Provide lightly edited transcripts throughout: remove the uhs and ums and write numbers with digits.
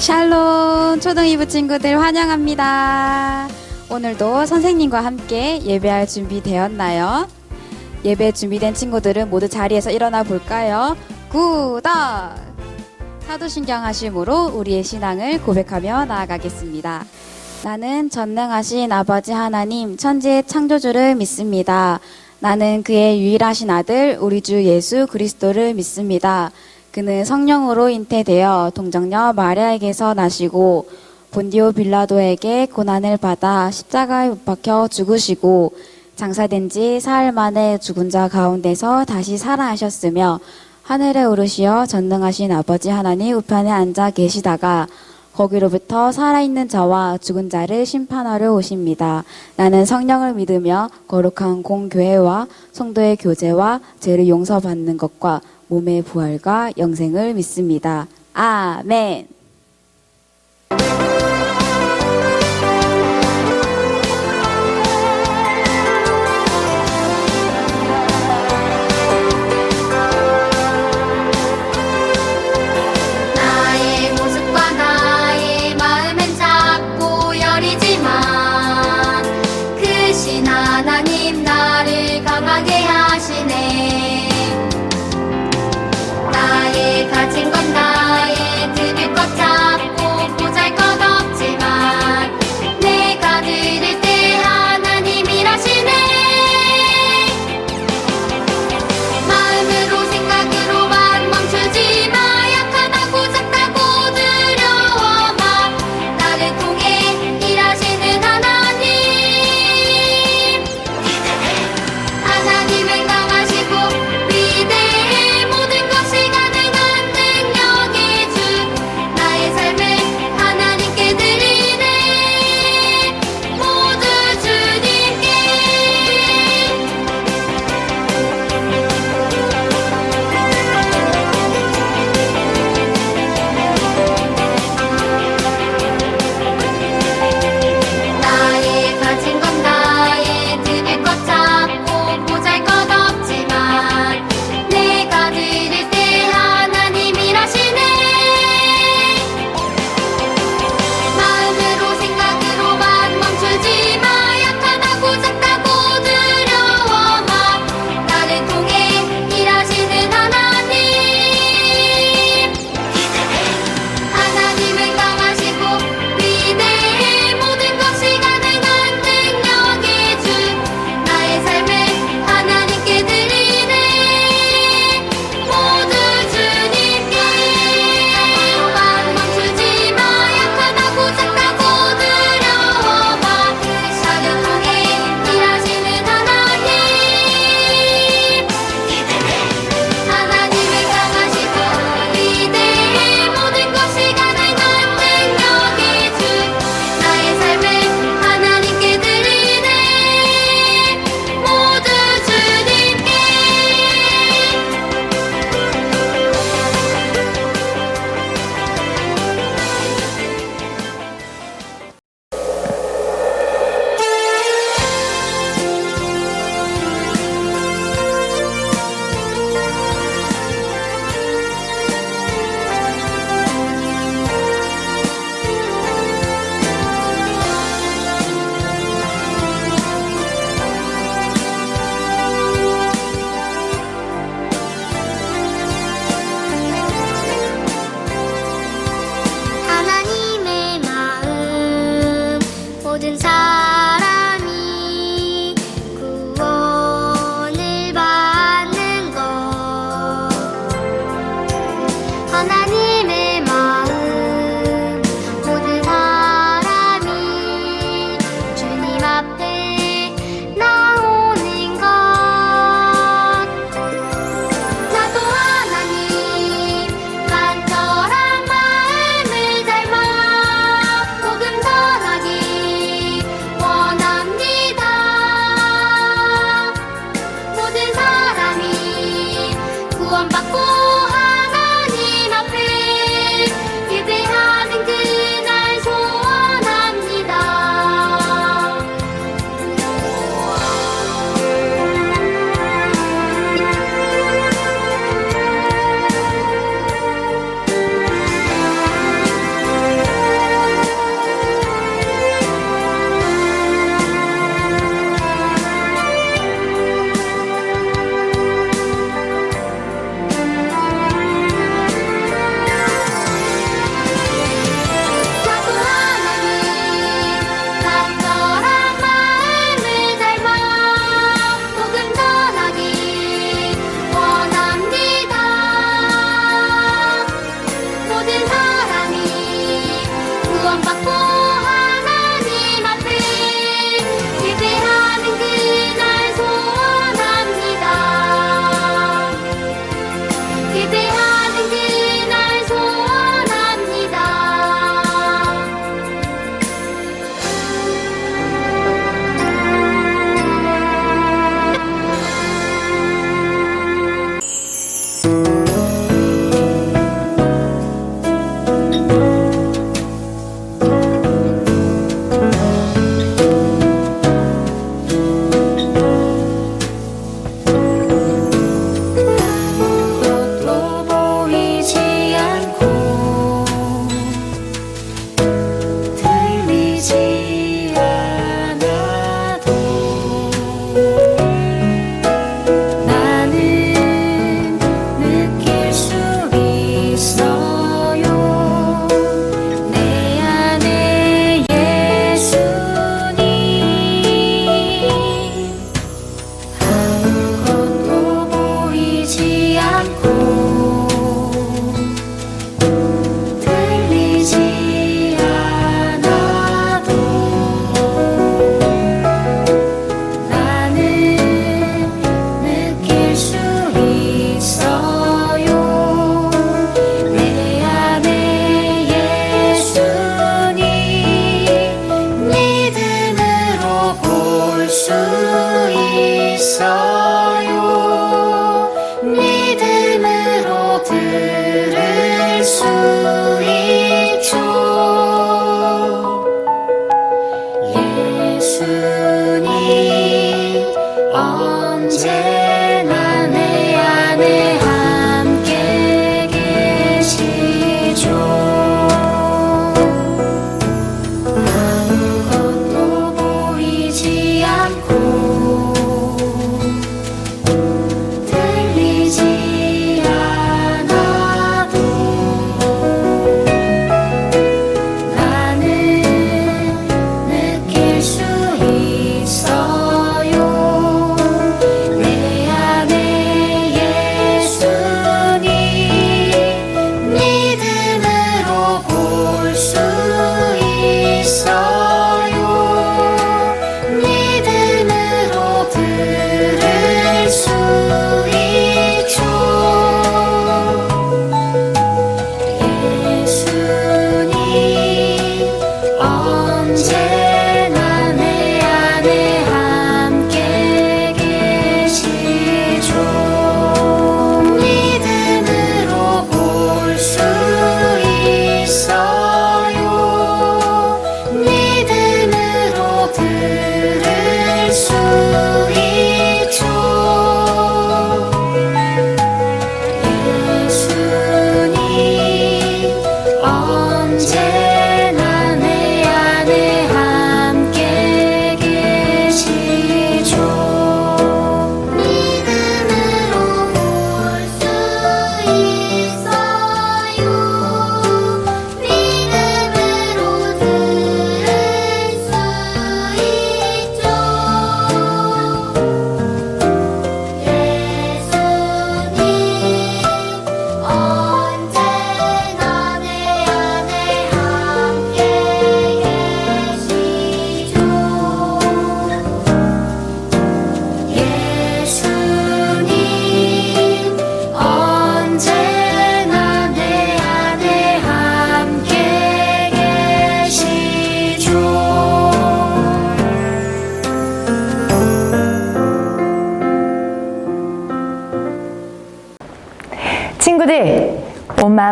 샬롬 초등 2부 친구들 환영합니다. 오늘도 선생님과 함께 예배할 준비 되었나요? 예배 준비된 친구들은 모두 자리에서 일어나 볼까요? 구독! 사도신경 하심으로 우리의 신앙을 고백하며 나아가겠습니다. 나는 전능하신 아버지 하나님 천지의 창조주를 믿습니다. 나는 그의 유일하신 아들 우리 주 예수 그리스도를 믿습니다. 그는 성령으로 잉태되어 동정녀 마리아에게서 나시고 본디오 빌라도에게 고난을 받아 십자가에 못 박혀 죽으시고 장사된 지 사흘 만에 죽은 자 가운데서 다시 살아나셨으며 하늘에 오르시어 전능하신 아버지 하나님 우편에 앉아 계시다가 거기로부터 살아있는 자와 죽은 자를 심판하러 오십니다. 나는 성령을 믿으며 거룩한 공교회와 성도의 교제와 죄를 용서받는 것과 몸의 부활과 영생을 믿습니다. 아멘. 나의 모습과 나의 마음은 작고 여리지만 크신 하나님 나를 강하게 하시네. 나의 가진 건 나의 드릴 것 작고 보잘것 없지만 내가 드릴 때 하나님 일하시네. 마음으로 생각으로만 멈추지 마. 약하다고 작다고 두려워 마. 나를 통해 일하시는 하나님. 하나님은 강하시고 위대해. 모든 것이 가능한 능력의 주. 나의 삶을 하나님께 드리네. 모두 주님께. 나의 가진 건 나의 드릴 것 작고 보잘것 없지만 내가 드릴 때 하나님 일하시네. 마음으로 생각으로만 멈추지 마. 약하다고 작다고 두려워 마. 나를 통해 일하시는 하나님. 하나님은 강하시고 위대해. 모든 것이 가능한 능력의 주. 나의 삶을 하나님께 드리네. 모두 주님께. 만 멈추지 마. 약하다고 작다고 두려워 마. 나를 통해 일하시는 하나님. 하나님은 강하시고 위대해. 모든 것이 가능한 능력의 주. 나의 삶을 하나님께 드리네. 모두 주님께. 하나님의 마음 모든 사람이 구원을 받는 것. 하나님의 마음 모든 사람이 주님 앞에 나오는 것. 나도 하나님 간절한 마음을 닮아 복음 전하기 원합니다. 모든 사람이 구원받고 하나님 앞에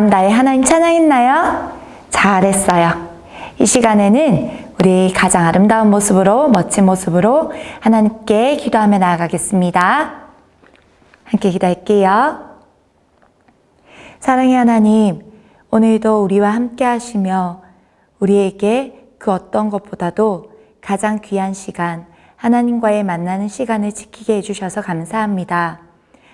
나의 하나님 찬양했나요? 잘했어요. 이 시간에는 우리 가장 아름다운 모습으로, 멋진 모습으로 하나님께 기도하며 나아가겠습니다. 함께 기도할게요. 사랑의 하나님, 오늘도 우리와 함께 하시며 우리에게 그 어떤 것보다도 가장 귀한 시간, 하나님과의 만나는 시간을 지키게 해주셔서 감사합니다.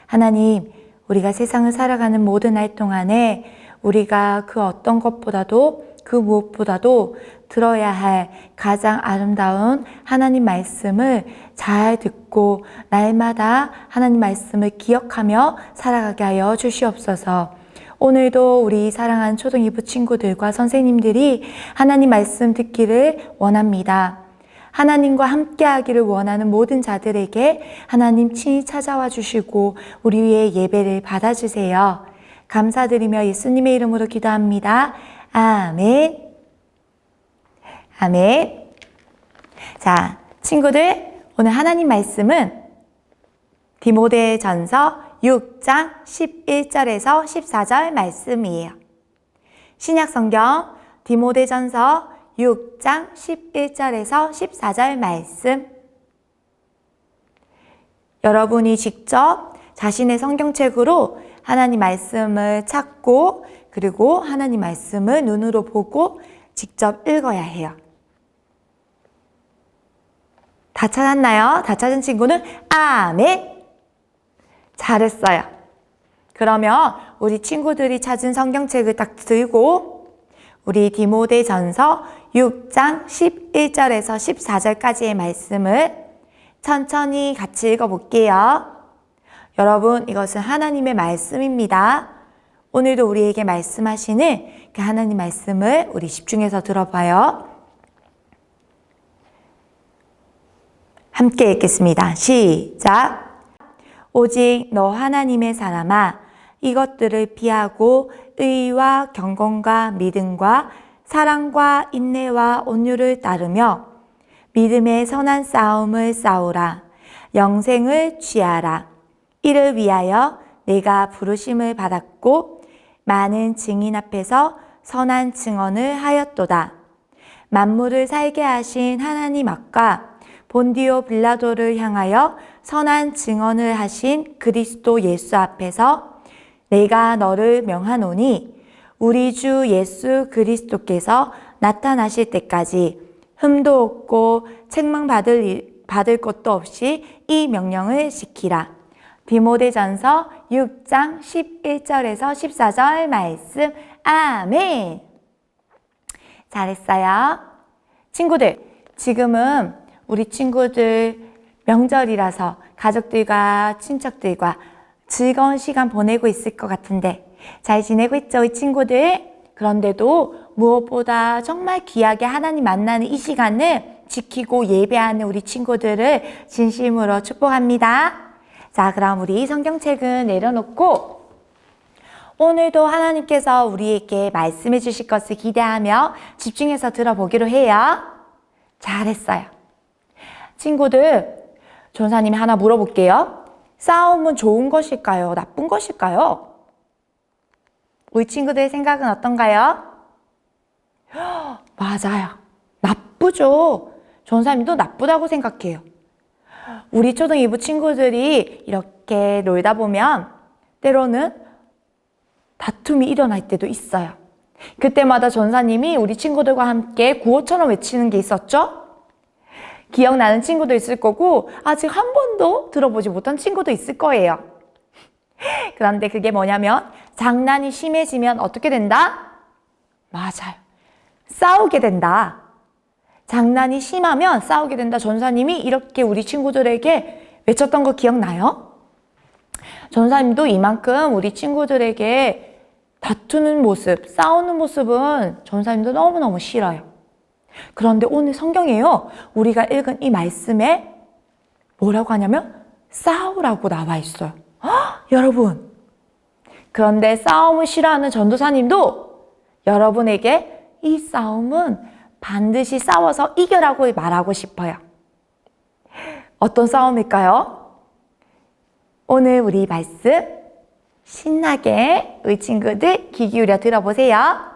하나님, 우리가 세상을 살아가는 모든 날 동안에 우리가 그 어떤 것보다도 그 무엇보다도 들어야 할 가장 아름다운 하나님 말씀을 잘 듣고 날마다 하나님 말씀을 기억하며 살아가게 하여 주시옵소서. 오늘도 우리 사랑하는 초등 2부 친구들과 선생님들이 하나님 말씀 듣기를 원합니다. 하나님과 함께 하기를 원하는 모든 자들에게 하나님 친히 찾아와 주시고 우리 위에 예배를 받아주세요. 감사드리며 예수님의 이름으로 기도합니다. 아멘. 아멘. 자, 친구들, 오늘 하나님 말씀은 디모데전서 6장 11절에서 14절 말씀이에요. 신약성경 디모데전서 6장 11절에서 14절 말씀. 여러분이 직접 자신의 성경책으로 하나님 말씀을 찾고 그리고 하나님 말씀을 눈으로 보고 직접 읽어야 해요. 다 찾았나요? 다 찾은 친구는 아멘! 잘했어요. 그러면 우리 친구들이 찾은 성경책을 딱 들고 우리 디모데전서 6장 11절에서 14절까지의 말씀을 천천히 같이 읽어볼게요. 여러분, 이것은 하나님의 말씀입니다. 오늘도 우리에게 말씀하시는 그 하나님 말씀을 우리 집중해서 들어봐요. 함께 읽겠습니다. 시작! 오직 너 하나님의 사람아, 이것들을 피하고 의와 경건과 믿음과 사랑과 인내와 온유를 따르며 믿음의 선한 싸움을 싸우라. 영생을 취하라. 이를 위하여 내가 부르심을 받았고 많은 증인 앞에서 선한 증언을 하였도다. 만물을 살게 하신 하나님 앞과 본디오 빌라도를 향하여 선한 증언을 하신 그리스도 예수 앞에서 내가 너를 명하노니 우리 주 예수 그리스도께서 나타나실 때까지 흠도 없고 책망받을 것도 없이 이 명령을 지키라. 디모데전서 6장 11절에서 14절 말씀. 아멘. 잘했어요. 친구들, 지금은 우리 친구들 명절이라서 가족들과 친척들과 즐거운 시간 보내고 있을 것 같은데 잘 지내고 있죠, 우리 친구들? 그런데도 무엇보다 정말 귀하게 하나님 만나는 이 시간을 지키고 예배하는 우리 친구들을 진심으로 축복합니다. 자, 그럼 우리 성경책은 내려놓고 오늘도 하나님께서 우리에게 말씀해 주실 것을 기대하며 집중해서 들어보기로 해요. 잘했어요. 친구들, 전사님이 하나 물어볼게요. 싸움은 좋은 것일까요? 나쁜 것일까요? 우리 친구들의 생각은 어떤가요? 맞아요. 나쁘죠. 전사님도 나쁘다고 생각해요. 우리 초등 2부 친구들이 이렇게 놀다 보면 때로는 다툼이 일어날 때도 있어요. 그때마다 전사님이 우리 친구들과 함께 구호처럼 외치는 게 있었죠? 기억나는 친구도 있을 거고 아직 한 번도 들어보지 못한 친구도 있을 거예요. 그런데 그게 뭐냐면 장난이 심해지면 어떻게 된다? 맞아요. 싸우게 된다. 장난이 심하면 싸우게 된다. 전사님이 이렇게 우리 친구들에게 외쳤던 거 기억나요? 전사님도 이만큼 우리 친구들에게 다투는 모습, 싸우는 모습은 전사님도 너무너무 싫어요. 그런데 오늘 성경에요, 우리가 읽은 이 말씀에 뭐라고 하냐면 싸우라고 나와 있어요. 여러분, 그런데 싸움을 싫어하는 전도사님도 여러분에게 이 싸움은 반드시 싸워서 이겨라고 말하고 싶어요. 어떤 싸움일까요? 오늘 우리 말씀 신나게 우리 친구들 귀 기울여 들어보세요.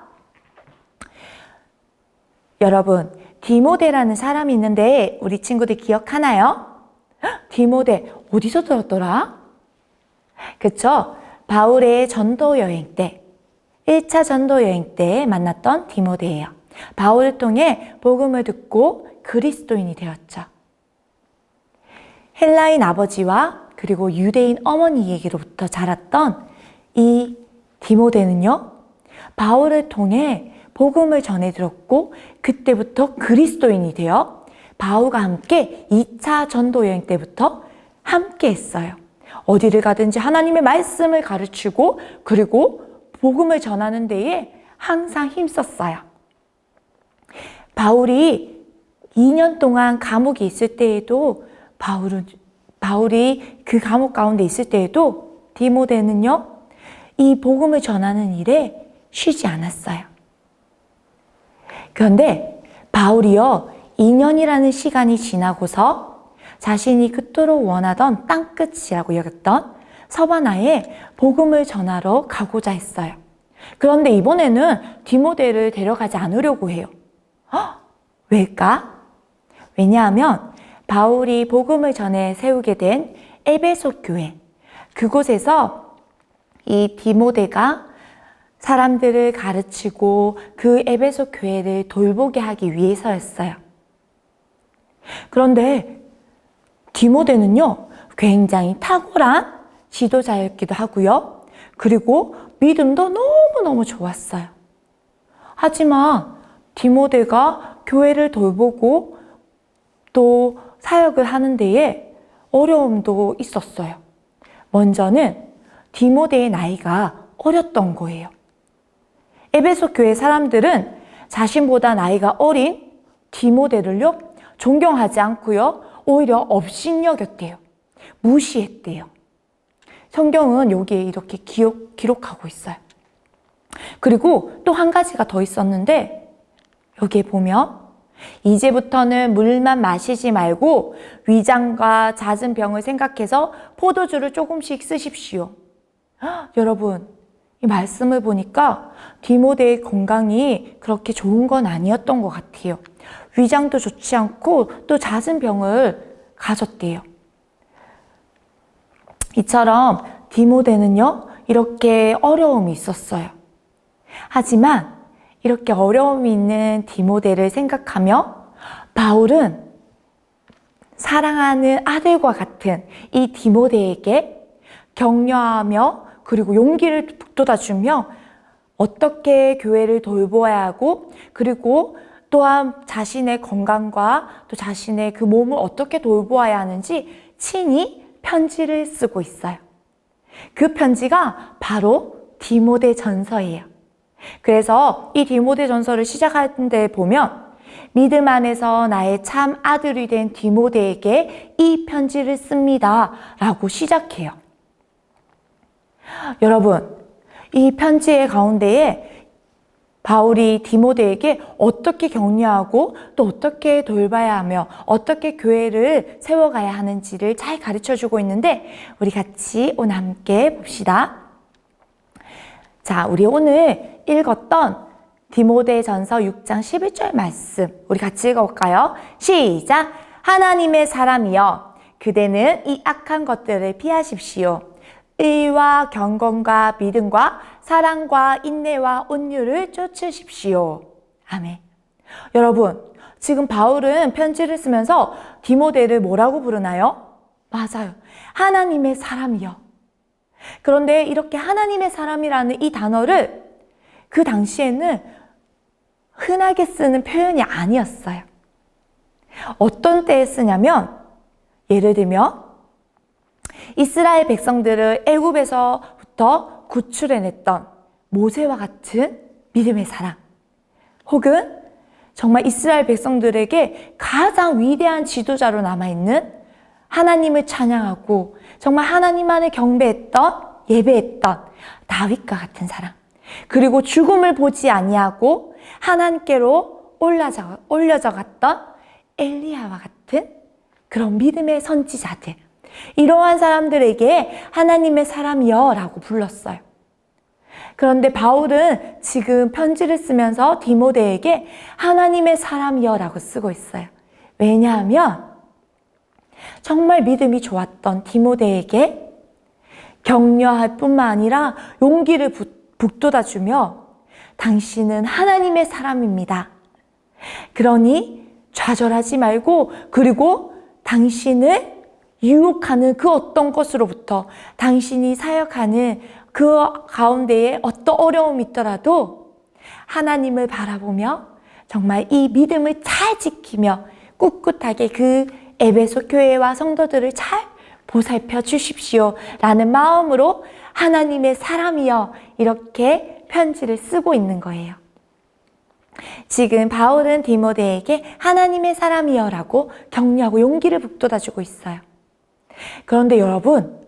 여러분, 디모데라는 사람이 있는데 우리 친구들 기억하나요? 디모데 어디서 들었더라? 그쵸? 바울의 전도 여행 때, 1차 전도 여행 때 만났던 디모데예요. 바울을 통해 복음을 듣고 그리스도인이 되었죠. 헬라인 아버지와 그리고 유대인 어머니에게로부터 자랐던 이 디모데는요, 바울을 통해 복음을 전해 들었고 그때부터 그리스도인이 되어 바울과 함께 2차 전도 여행 때부터 함께 했어요. 어디를 가든지 하나님의 말씀을 가르치고 그리고 복음을 전하는 데에 항상 힘썼어요. 바울이 2년 동안 감옥에 있을 때에도 바울이 그 감옥 가운데 있을 때에도 디모데는요, 이 복음을 전하는 일에 쉬지 않았어요. 그런데 바울이요, 2년이라는 시간이 지나고서 자신이 그토록 원하던 땅끝이라고 여겼던 서바나에 복음을 전하러 가고자 했어요. 그런데 이번에는 디모데를 데려가지 않으려고 해요. 왜일까? 왜냐하면 바울이 복음을 전해 세우게 된 에베소 교회, 그곳에서 이 디모데가 사람들을 가르치고 그 에베소 교회를 돌보게 하기 위해서였어요. 그런데 디모데는요, 굉장히 탁월한 지도자였기도 하고요. 그리고 믿음도 너무너무 좋았어요. 하지만 디모데가 교회를 돌보고 또 사역을 하는 데에 어려움도 있었어요. 먼저는 디모데의 나이가 어렸던 거예요. 에베소 교회 사람들은 자신보다 나이가 어린 디모데를요, 존경하지 않고요, 오히려 업신여겼대요. 무시했대요. 성경은 여기에 이렇게 기록하고 있어요. 그리고 또 한 가지가 더 있었는데, 여기에 보면 이제부터는 물만 마시지 말고 위장과 잦은 병을 생각해서 포도주를 조금씩 쓰십시오. 여러분, 이 말씀을 보니까 디모데의 건강이 그렇게 좋은 건 아니었던 것 같아요. 위장도 좋지 않고 또 잦은 병을 가졌대요. 이처럼 디모데는요, 이렇게 어려움이 있었어요. 하지만 이렇게 어려움이 있는 디모데를 생각하며 바울은 사랑하는 아들과 같은 이 디모데에게 격려하며 그리고 용기를 북돋아주며 어떻게 교회를 돌보아야 하고 그리고 또한 자신의 건강과 또 자신의 그 몸을 어떻게 돌보아야 하는지 친히 편지를 쓰고 있어요. 그 편지가 바로 디모데 전서예요. 그래서 이 디모데 전서를 시작하는데 보면 믿음 안에서 나의 참 아들이 된 디모데에게 이 편지를 씁니다 라고 시작해요. 여러분, 이 편지의 가운데에 바울이 디모데에게 어떻게 격려하고 또 어떻게 돌봐야 하며 어떻게 교회를 세워가야 하는지를 잘 가르쳐주고 있는데 우리 같이 오늘 함께 봅시다. 자, 우리 오늘 읽었던 디모데전서 6장 11절 말씀 우리 같이 읽어볼까요? 시작! 하나님의 사람이여 그대는 이 악한 것들을 피하십시오. 의와 경건과 믿음과 사랑과 인내와 온유를 쫓으십시오. 아멘. 여러분, 지금 바울은 편지를 쓰면서 디모데를 뭐라고 부르나요? 맞아요. 하나님의 사람이요. 그런데 이렇게 하나님의 사람이라는 이 단어를 그 당시에는 흔하게 쓰는 표현이 아니었어요. 어떤 때에 쓰냐면 예를 들면 이스라엘 백성들을 애굽에서부터 구출해냈던 모세와 같은 믿음의 사람 혹은 정말 이스라엘 백성들에게 가장 위대한 지도자로 남아있는 하나님을 찬양하고 정말 하나님만을 경배했던 예배했던 다윗과 같은 사람 그리고 죽음을 보지 아니하고 하나님께로 올려져 갔던 엘리야와 같은 그런 믿음의 선지자들 이러한 사람들에게 하나님의 사람이여 라고 불렀어요. 그런데 바울은 지금 편지를 쓰면서 디모데에게 하나님의 사람이여 라고 쓰고 있어요. 왜냐하면 정말 믿음이 좋았던 디모데에게 격려할 뿐만 아니라 용기를 북돋아주며 당신은 하나님의 사람입니다. 그러니 좌절하지 말고, 그리고 당신을 유혹하는 그 어떤 것으로부터, 당신이 사역하는 그 가운데에 어떤 어려움이 있더라도 하나님을 바라보며 정말 이 믿음을 잘 지키며 꿋꿋하게 그 에베소 교회와 성도들을 잘 보살펴 주십시오 라는 마음으로 하나님의 사람이여 이렇게 편지를 쓰고 있는 거예요. 지금 바울은 디모데에게 하나님의 사람이여 라고 격려하고 용기를 북돋아주고 있어요. 그런데 여러분,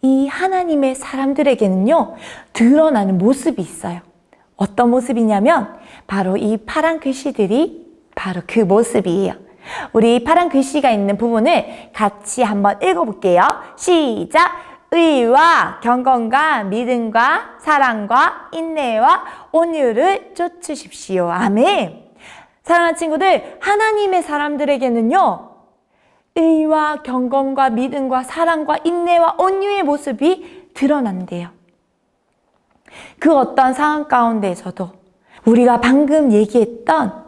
이 하나님의 사람들에게는요, 드러나는 모습이 있어요. 어떤 모습이냐면 바로 이 파란 글씨들이 바로 그 모습이에요. 우리 파란 글씨가 있는 부분을 같이 한번 읽어볼게요. 시작! 의와 경건과 믿음과 사랑과 인내와 온유를 쫓으십시오. 아멘. 사랑하는 친구들, 하나님의 사람들에게는요, 의와 경건과 믿음과 사랑과 인내와 온유의 모습이 드러난대요. 그 어떤 상황 가운데에서도 우리가 방금 얘기했던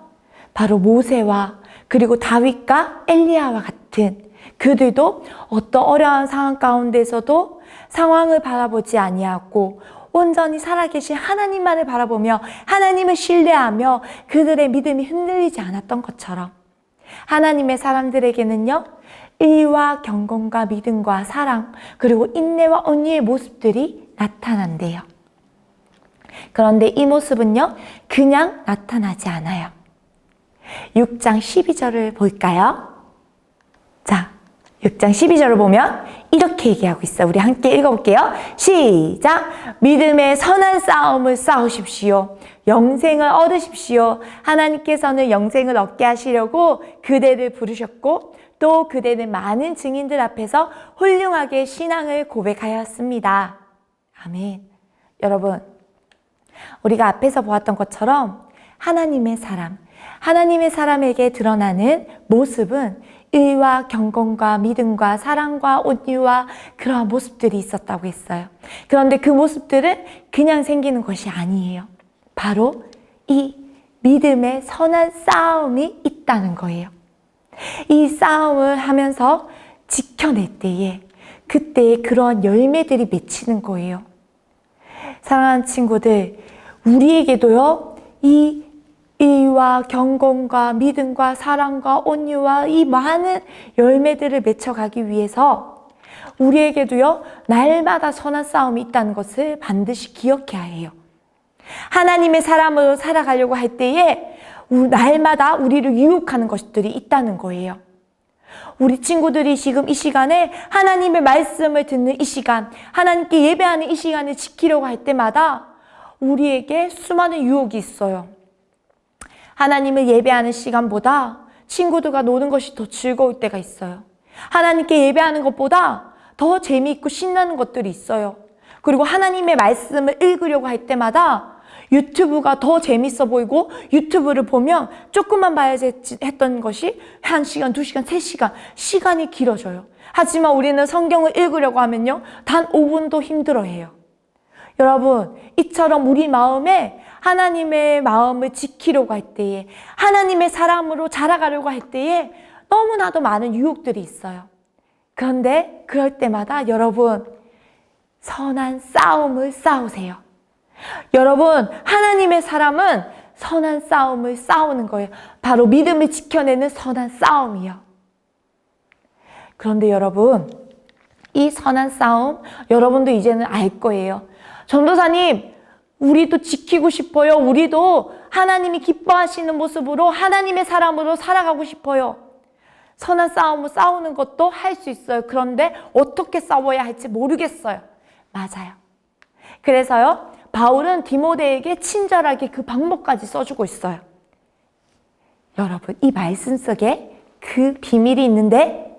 바로 모세와 그리고 다윗과 엘리야와 같은 그들도 어떤 어려운 상황 가운데서도 상황을 바라보지 아니하고 온전히 살아계신 하나님만을 바라보며 하나님을 신뢰하며 그들의 믿음이 흔들리지 않았던 것처럼 하나님의 사람들에게는요, 의와 경건과 믿음과 사랑 그리고 인내와 온유의 모습들이 나타난대요. 그런데 이 모습은요, 그냥 나타나지 않아요. 6장 12절을 볼까요? 자, 6장 12절을 보면 이렇게 얘기하고 있어요. 우리 함께 읽어볼게요. 시작! 믿음의 선한 싸움을 싸우십시오. 영생을 얻으십시오. 하나님께서는 영생을 얻게 하시려고 그대를 부르셨고 또 그대는 많은 증인들 앞에서 훌륭하게 신앙을 고백하였습니다. 아멘. 여러분, 우리가 앞에서 보았던 것처럼 하나님의 사람에게 드러나는 모습은 의와 경건과 믿음과 사랑과 온유와 그러한 모습들이 있었다고 했어요. 그런데 그 모습들은 그냥 생기는 것이 아니에요. 바로 이 믿음의 선한 싸움이 있다는 거예요. 이 싸움을 하면서 지켜낼 때에 그때의 그러한 열매들이 맺히는 거예요. 사랑하는 친구들, 우리에게도요, 이 의와 경건과 믿음과 사랑과 온유와 이 많은 열매들을 맺혀가기 위해서 우리에게도요, 날마다 선한 싸움이 있다는 것을 반드시 기억해야 해요. 하나님의 사람으로 살아가려고 할 때에 날마다 우리를 유혹하는 것들이 있다는 거예요. 우리 친구들이 지금 이 시간에 하나님의 말씀을 듣는 이 시간, 하나님께 예배하는 이 시간을 지키려고 할 때마다 우리에게 수많은 유혹이 있어요. 하나님을 예배하는 시간보다 친구들과 노는 것이 더 즐거울 때가 있어요. 하나님께 예배하는 것보다 더 재미있고 신나는 것들이 있어요. 그리고 하나님의 말씀을 읽으려고 할 때마다 유튜브가 더 재밌어 보이고 유튜브를 보면 조금만 봐야지 했던 것이 1시간, 2시간, 3시간 시간이 길어져요. 하지만 우리는 성경을 읽으려고 하면요, 단 5분도 힘들어해요. 여러분, 이처럼 우리 마음에 하나님의 마음을 지키려고 할 때에 하나님의 사람으로 자라가려고 할 때에 너무나도 많은 유혹들이 있어요. 그런데 그럴 때마다 여러분, 선한 싸움을 싸우세요. 여러분, 하나님의 사람은 선한 싸움을 싸우는 거예요. 바로 믿음을 지켜내는 선한 싸움이요. 그런데 여러분, 이 선한 싸움 여러분도 이제는 알 거예요. 전도사님, 우리도 지키고 싶어요. 우리도 하나님이 기뻐하시는 모습으로 하나님의 사람으로 살아가고 싶어요. 선한 싸움을 싸우는 것도 할 수 있어요. 그런데 어떻게 싸워야 할지 모르겠어요. 맞아요. 그래서요, 바울은 디모데에게 친절하게 그 방법까지 써주고 있어요. 여러분, 이 말씀 속에 그 비밀이 있는데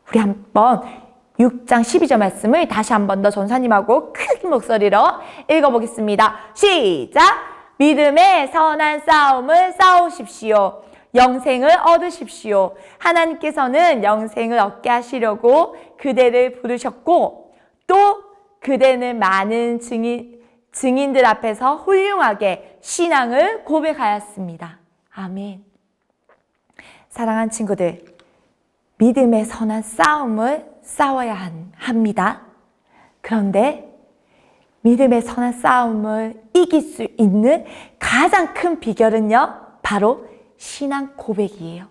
우리 한번 6장 12절 말씀을 다시 한 번 더 전사님하고 큰 목소리로 읽어보겠습니다. 시작! 믿음의 선한 싸움을 싸우십시오. 영생을 얻으십시오. 하나님께서는 영생을 얻게 하시려고 그대를 부르셨고 또 그대는 많은 증인들 앞에서 훌륭하게 신앙을 고백하였습니다. 아멘. 사랑하는 친구들, 믿음의 선한 싸움을 싸워야 합니다. 그런데 믿음의 선한 싸움을 이길 수 있는 가장 큰 비결은요, 바로 신앙 고백이에요.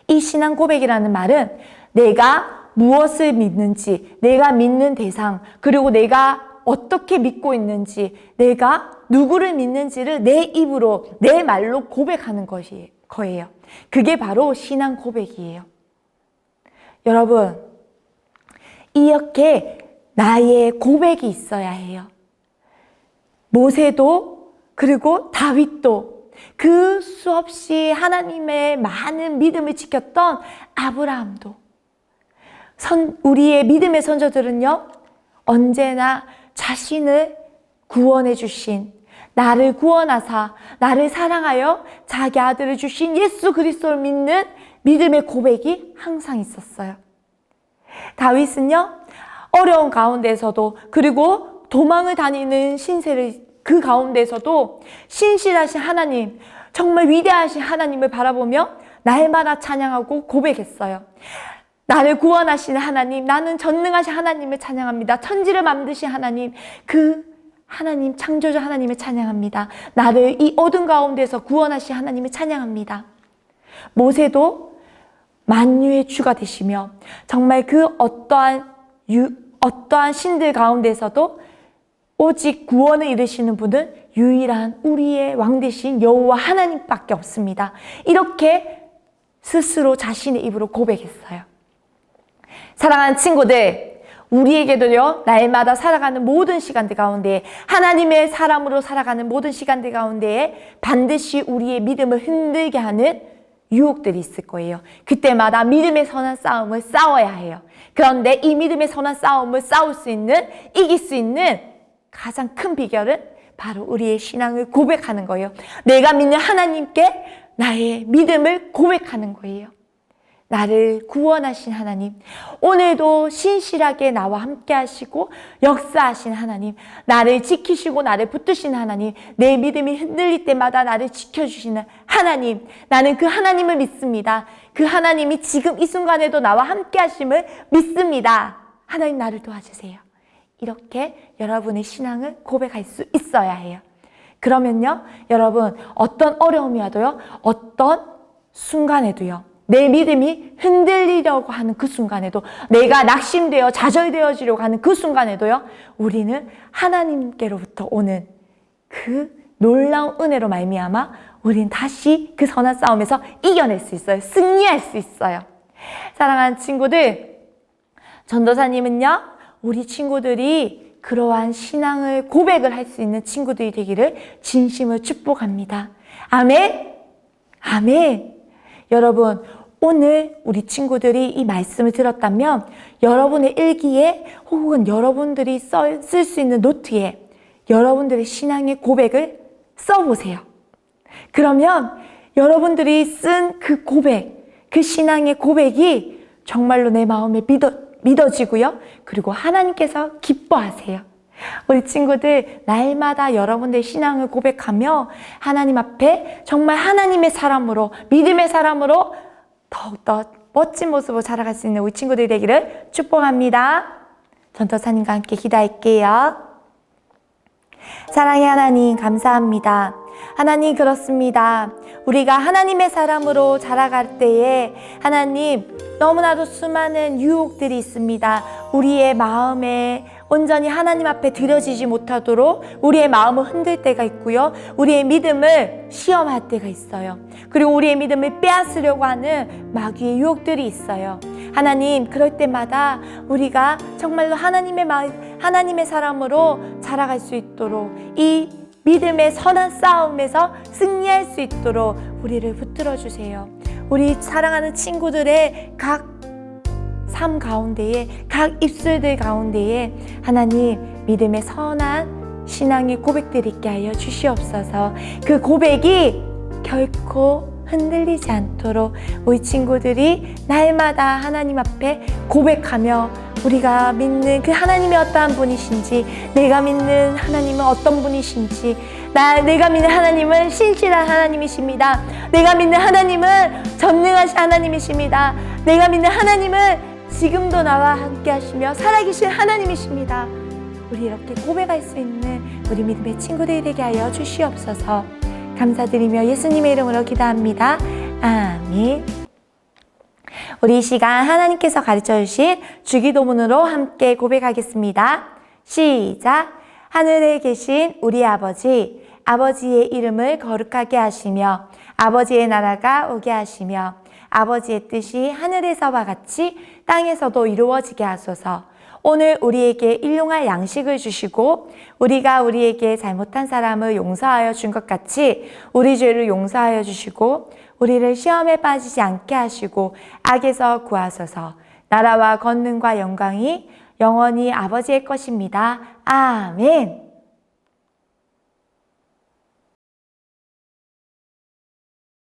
이 신앙 고백이라는 말은 내가 무엇을 믿는지, 내가 믿는 대상, 그리고 내가 어떻게 믿고 있는지, 내가 누구를 믿는지를 내 입으로, 내 말로 고백하는 거예요. 그게 바로 신앙 고백이에요. 여러분, 이렇게 나의 고백이 있어야 해요. 모세도 그리고 다윗도 그 수없이 하나님의 많은 믿음을 지켰던 아브라함도 우리의 믿음의 선조들은요, 언제나 자신을 구원해 주신, 나를 구원하사 나를 사랑하여 자기 아들을 주신 예수 그리스도를 믿는 믿음의 고백이 항상 있었어요. 다윗은요, 어려운 가운데서도, 그리고 도망을 다니는 신세를 그 가운데서도 신실하신 하나님, 정말 위대하신 하나님을 바라보며 날마다 찬양하고 고백했어요. 나를 구원하시는 하나님, 나는 전능하신 하나님을 찬양합니다. 천지를 만드신 하나님, 그 하나님, 창조주 하나님을 찬양합니다. 나를 이 어둠 가운데서 구원하신 하나님을 찬양합니다. 모세도 만유의 주가 되시며 정말 그 어떠한 신들 가운데서도 오직 구원을 이루시는 분은 유일한 우리의 왕 되신 여호와 하나님밖에 없습니다. 이렇게 스스로 자신의 입으로 고백했어요. 사랑하는 친구들, 우리에게도요, 날마다 살아가는 모든 시간들 가운데, 하나님의 사람으로 살아가는 모든 시간들 가운데에 반드시 우리의 믿음을 흔들게 하는 유혹들이 있을 거예요. 그때마다 믿음의 선한 싸움을 싸워야 해요. 그런데 이 믿음의 선한 싸움을 싸울 수 있는, 이길 수 있는 가장 큰 비결은 바로 우리의 신앙을 고백하는 거예요. 내가 믿는 하나님께 나의 믿음을 고백하는 거예요. 나를 구원하신 하나님, 오늘도 신실하게 나와 함께 하시고 역사하신 하나님, 나를 지키시고 나를 붙드신 하나님, 내 믿음이 흔들릴 때마다 나를 지켜주시는 하나님, 나는 그 하나님을 믿습니다. 그 하나님이 지금 이 순간에도 나와 함께 하심을 믿습니다. 하나님, 나를 도와주세요. 이렇게 여러분의 신앙을 고백할 수 있어야 해요. 그러면요, 여러분, 어떤 어려움이 와도요, 어떤 순간에도요, 내 믿음이 흔들리려고 하는 그 순간에도, 내가 낙심되어 좌절되어지려고 하는 그 순간에도요, 우리는 하나님께로부터 오는 그 놀라운 은혜로 말미암아 우리는 다시 그 선한 싸움에서 이겨낼 수 있어요. 승리할 수 있어요. 사랑하는 친구들, 전도사님은요, 우리 친구들이 그러한 신앙을 고백을 할 수 있는 친구들이 되기를 진심으로 축복합니다. 아멘? 아멘. 여러분, 오늘 우리 친구들이 이 말씀을 들었다면 여러분의 일기에 혹은 여러분들이 쓸 수 있는 노트에 여러분들의 신앙의 고백을 써보세요. 그러면 여러분들이 쓴 그 고백, 그 신앙의 고백이 정말로 내 마음에 믿어지고요. 그리고 하나님께서 기뻐하세요. 우리 친구들, 날마다 여러분들의 신앙을 고백하며 하나님 앞에 정말 하나님의 사람으로, 믿음의 사람으로 더욱더 멋진 모습으로 자라갈 수 있는 우리 친구들이 되기를 축복합니다. 전도사님과 함께 기도할게요. 사랑의 하나님, 감사합니다. 하나님, 그렇습니다. 우리가 하나님의 사람으로 자라갈 때에 하나님, 너무나도 수많은 유혹들이 있습니다. 우리의 마음에 온전히 하나님 앞에 드려지지 못하도록 우리의 마음을 흔들 때가 있고요. 우리의 믿음을 시험할 때가 있어요. 그리고 우리의 믿음을 빼앗으려고 하는 마귀의 유혹들이 있어요. 하나님, 그럴 때마다 우리가 정말로 하나님의 사람으로 자라갈 수 있도록, 이 믿음의 선한 싸움에서 승리할 수 있도록 우리를 붙들어 주세요. 우리 사랑하는 친구들의 각 삶 가운데에 각 입술들 가운데에 하나님 믿음의 선한 신앙의 고백들이 있게 하여 주시옵소서. 그 고백이 결코 흔들리지 않도록 우리 친구들이 날마다 하나님 앞에 고백하며 우리가 믿는 그 하나님이 어떠한 분이신지, 내가 믿는 하나님은 어떤 분이신지, 내가 믿는 하나님은 신실한 하나님이십니다. 내가 믿는 하나님은 전능하신 하나님이십니다. 내가 믿는 하나님은 지금도 나와 함께 하시며 살아계신 하나님이십니다. 우리 이렇게 고백할 수 있는 우리 믿음의 친구들이 되게 하여 주시옵소서. 감사드리며 예수님의 이름으로 기도합니다. 아멘. 우리 이 시간 하나님께서 가르쳐 주신 주기도문으로 함께 고백하겠습니다. 시작. 하늘에 계신 우리 아버지, 아버지의 이름을 거룩하게 하시며 아버지의 나라가 오게 하시며 아버지의 뜻이 하늘에서와 같이 땅에서도 이루어지게 하소서. 오늘 우리에게 일용할 양식을 주시고 우리가 우리에게 잘못한 사람을 용서하여 준 것 같이 우리 죄를 용서하여 주시고 우리를 시험에 빠지지 않게 하시고 악에서 구하소서. 나라와 권능과 영광이 영원히 아버지의 것입니다. 아멘.